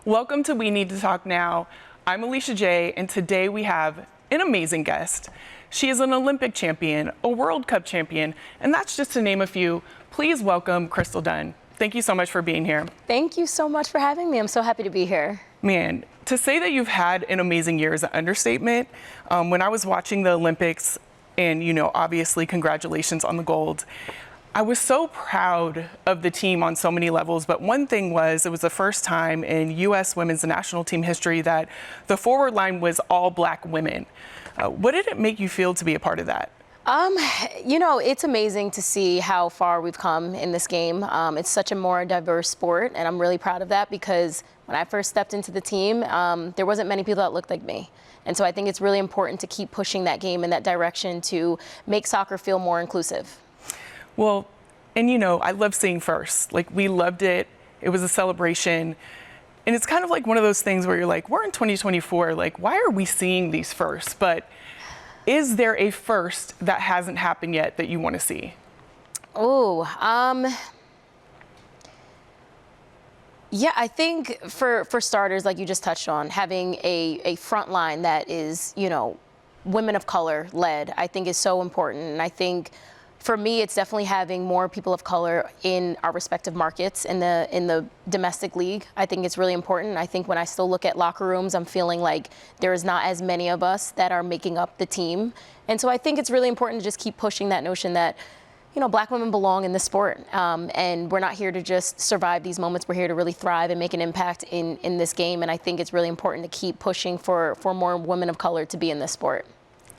Welcome to We Need to Talk Now. I'm Alicia J, and today we have an amazing guest. She is an Olympic champion, a World Cup champion, and that's just to name a few. Please welcome Crystal Dunn. Thank you so much for being here. Thank you so much for having me. I'm so happy to be here. Man, to say that you've had an amazing year is an understatement. When I was watching the Olympics, and obviously congratulations on the gold, I was so proud of the team on so many levels, but one thing was, it was the first time in U.S. women's national team history that the forward line was all Black women. What did it make you feel to be a part of that? It's amazing to see how far we've come in this game. It's such a more diverse sport, and I'm really proud of that because when I first stepped into the team, there wasn't many people that looked like me. And so I think it's really important to keep pushing that game in that direction to make soccer feel more inclusive. Well, and I love seeing firsts. Like, we loved it. It was a celebration. And it's kind of like one of those things where you're like, we're in 2024, like, why are we seeing these firsts? But is there a first that hasn't happened yet that you want to see? Yeah, I think for starters, like you just touched on, having a front line that is, women of color led, I think is so important. And I think for me, it's definitely having more people of color in our respective markets in the domestic league. I think it's really important. I think when I still look at locker rooms, I'm feeling like there is not as many of us that are making up the team. And so I think it's really important to just keep pushing that notion that, Black women belong in this sport. And we're not here to just survive these moments. We're here to really thrive and make an impact in this game. And I think it's really important to keep pushing for more women of color to be in this sport.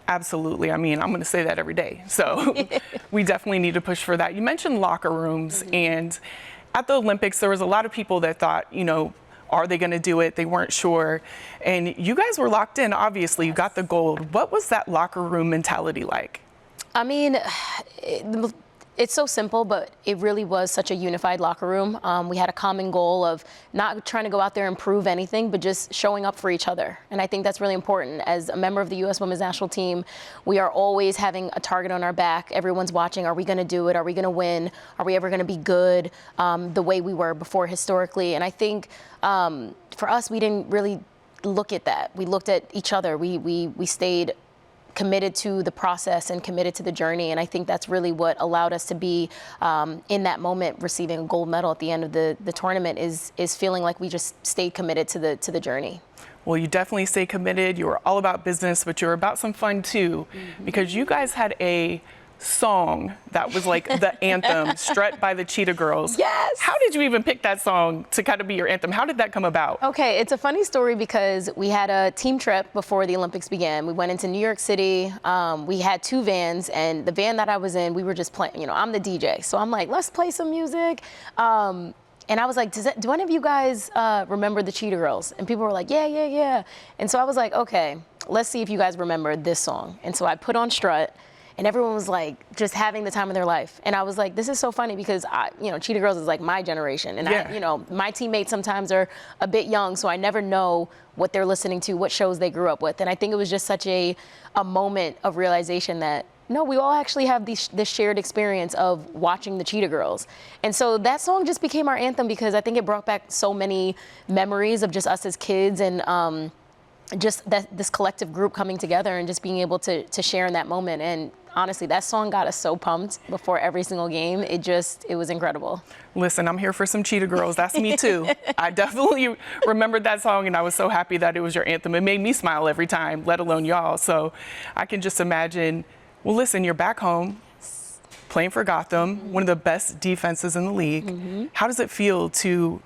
Absolutely. I mean, I'm going to say that every day. So we definitely need to push for that. You mentioned locker rooms, and at the Olympics, there was a lot of people that thought, are they going to do it? They weren't sure. And you guys were locked in, obviously. You got the gold. What was that locker room mentality like? I mean, it's so simple, but it really was such a unified locker room. We had a common goal of not trying to go out there and prove anything, but just showing up for each other. And I think that's really important. As a member of the U.S. women's national team, we are always having a target on our back. Everyone's watching. Are we going to do it? Are we going to win? Are we ever going to be good the way we were before historically? And I think for us, we didn't really look at that. We looked at each other. We stayed committed to the process and committed to the journey. And I think that's really what allowed us to be in that moment receiving a gold medal at the end of the tournament is feeling like we just stayed committed to the journey. Well, you definitely stay committed. You were all about business, but you were about some fun too, because you guys had a song that was like the anthem, Strut by the Cheetah Girls. Yes! How did you even pick that song to kind of be your anthem? How did that come about? Okay, it's a funny story because we had a team trip before the Olympics began. We went into New York City. We had two vans, and the van that I was in, we were just playing, I'm the DJ. So I'm like, let's play some music. And I was like, do any of you guys remember the Cheetah Girls? And people were like, yeah. And so I was like, okay, let's see if you guys remember this song. And so I put on Strut. And everyone was like just having the time of their life. And I was like, this is so funny because Cheetah Girls is like my generation. And my teammates sometimes are a bit young, so I never know what they're listening to, what shows they grew up with. And I think it was just such a moment of realization that, no, we all actually have this shared experience of watching the Cheetah Girls. And so that song just became our anthem because I think it brought back so many memories of just us as kids and just this collective group coming together and just being able to share in that moment. And honestly, that song got us so pumped before every single game. It was incredible. Listen, I'm here for some Cheetah Girls. That's me too. I definitely remembered that song, and I was so happy that it was your anthem. It made me smile every time, let alone y'all. So I can just imagine, well, listen, you're back home playing for Gotham, one of the best defenses in the league. How does it feel to,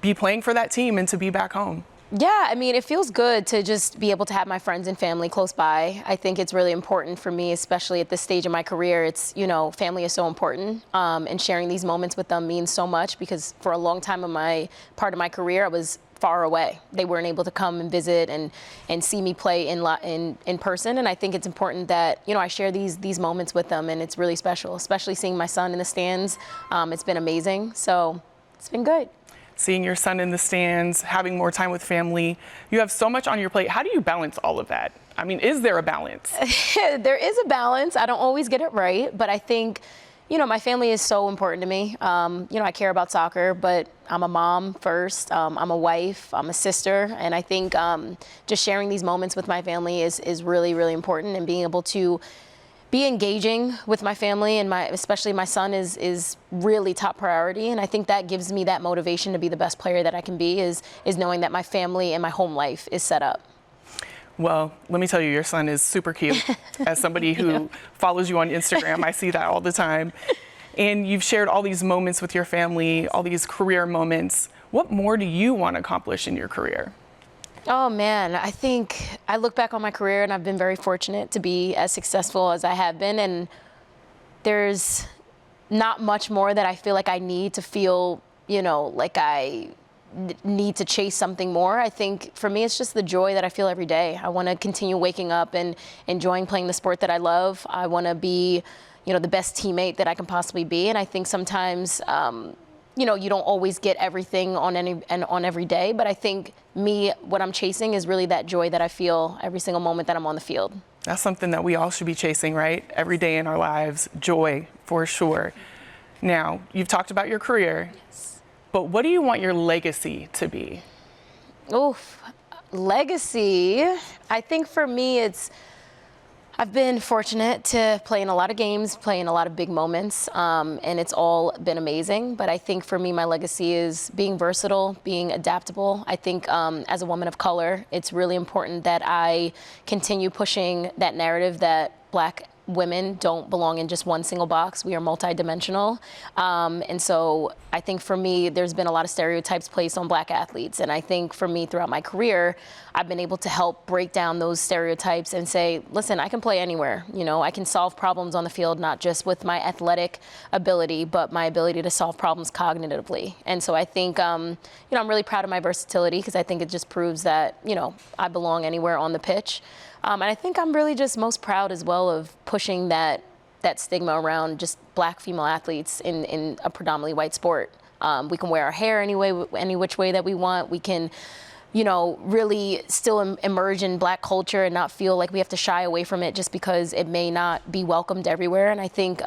be playing for that team and to be back home? Yeah, I mean, it feels good to just be able to have my friends and family close by. I think it's really important for me, especially at this stage of my career. It's, family is so important, and sharing these moments with them means so much because for a long time of part of my career, I was far away. They weren't able to come and visit and see me play in person. And I think it's important that, I share these moments with them, and it's really special, especially seeing my son in the stands. It's been amazing. So it's been good. Seeing your son in the stands, having more time with family. You have so much on your plate. How do you balance all of that? I mean, is there a balance? There is a balance. I don't always get it right, but I think You know, my family is so important to me. You know, I care about soccer, but I'm a mom first. I'm a wife. I'm a sister. And I think just sharing these moments with my family is really, really important. And being able to be engaging with my family and especially my son is really top priority. And I think that gives me that motivation to be the best player that I can be is knowing that my family and my home life is set up. Well, let me tell you, your son is super cute. As somebody who follows you on Instagram, I see that all the time. And you've shared all these moments with your family, all these career moments. What more do you want to accomplish in your career? Oh man, I think I look back on my career and I've been very fortunate to be as successful as I have been. And there's not much more that I feel like I need to feel, you know, like I need to chase something more. I think for me, it's just the joy that I feel every day. I want to continue waking up and enjoying playing the sport that I love. I want to be, you know, the best teammate that I can possibly be. And I think sometimes, you know, you don't always get everything on every day. But I think what I'm chasing is really that joy that I feel every single moment that I'm on the field. That's something that we all should be chasing, right? Every day in our lives, joy for sure. Now, you've talked about your career. Yes. But what do you want your legacy to be? Oof, legacy. I think for me, I've been fortunate to play in a lot of games, play in a lot of big moments, and it's all been amazing. But I think for me, my legacy is being versatile, being adaptable. I think as a woman of color, it's really important that I continue pushing that narrative that Black women don't belong in just one single box. We are multidimensional. And so I think for me, there's been a lot of stereotypes placed on Black athletes. And I think for me throughout my career, I've been able to help break down those stereotypes and say, listen, I can play anywhere. You know, I can solve problems on the field, not just with my athletic ability, but my ability to solve problems cognitively. And so I think, you know, I'm really proud of my versatility because I think it just proves that, you know, I belong anywhere on the pitch. And I think I'm really just most proud as well of pushing that stigma around just Black female athletes in a predominantly white sport. We can wear our hair any which way that we want. We can, you know, really still emerge in Black culture and not feel like we have to shy away from it just because it may not be welcomed everywhere. And I think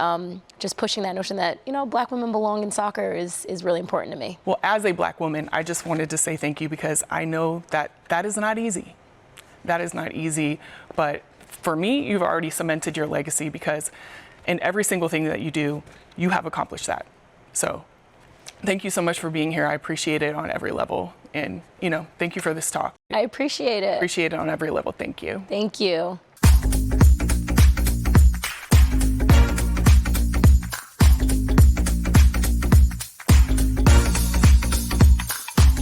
just pushing that notion that, you know, Black women belong in soccer is really important to me. Well, as a Black woman, I just wanted to say thank you because I know that is not easy. That is not easy, but for me, you've already cemented your legacy because in every single thing that you do, you have accomplished that. So thank you so much for being here. I appreciate it on every level. And, you know, thank you for this talk. I appreciate it. Appreciate it on every level. Thank you. Thank you.